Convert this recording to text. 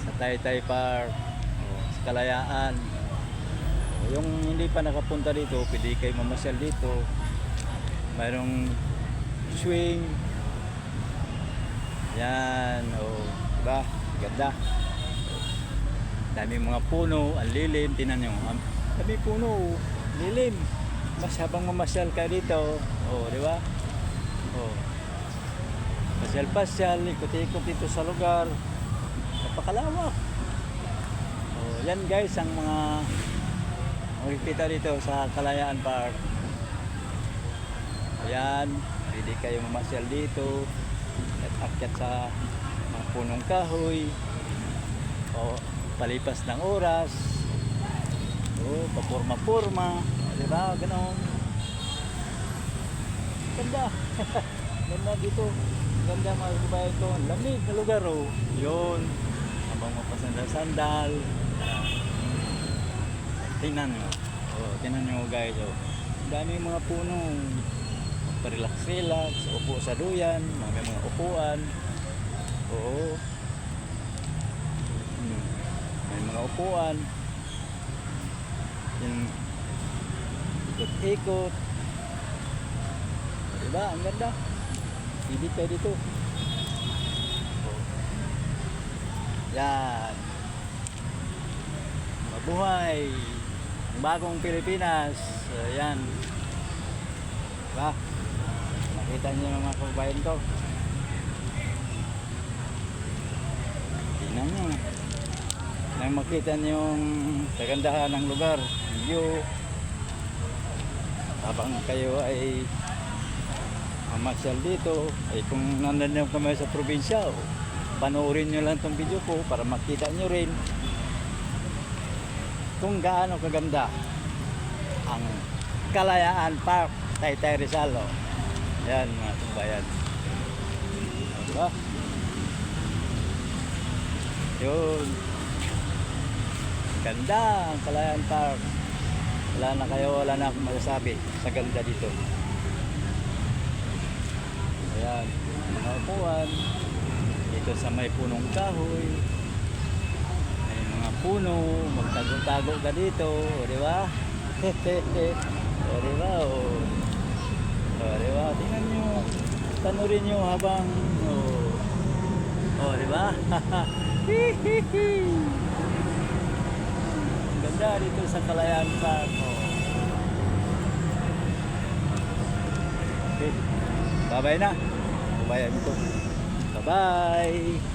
Sa Taytay Park, sa Kalayaan. Yung hindi pa nakapunta dito, pwede kayo mamasyal dito. Mayroong swing. Yan, diba? Ganda. Dami mga puno, ang lilim. Tingnan nyo, dami puno, lilim. Mas habang mamasyal ka dito, diba? Pasyal-pasyal, ikot-ikot dito sa lugar. Napakalawak. Yan guys, ang mga makikita dito sa Kalayaan Park. Ayan, pwede kayo mamasyal dito at akyat sa mga punong kahoy palipas ng oras papurma-purma, diba? Ganon. Ganda. Ganda dito. Ganda mga kabayan ko. Lamig na lugar yun. Habang mapasandal-sandal. Tingnan nyo. Tingnan nyo guys. Dami mga puno. Magpa-relax-relax. Upo sa duyan. May mga upuan. May mga upuan. Yung ikot-ikot. Diba? Ang ganda. Hindi kayo dito. Yan. Mabuhay. Ang bagong Pilipinas. Yan. Diba? Nakita niyo mga kabayan ko. Tingnan nyo. Nang makita niyo yung kagandahan ng lugar. View. Habang kayo ay mamasyal dito, ay kung nandun kami sa probinsya, panoorin nyo lang itong video ko para makita nyo rin kung gaano kaganda ang Kalayaan Park, Taytay Rizal. Yan mga tumbayan. Diba? Yun. Ganda ang Kalayaan Park. Wala na akong masasabi sa ganda dito. Ayan, mga upuan dito sa may punong kahoy. May mga puno, magtago-tago ka dito, di ba? Di ba? Di ba? Tingnan nyo, tanurin nyo habang di ba? Ganda dito sa Kalayaan Park. Okay. Bye-bye na. Bye-bye. Bye-bye.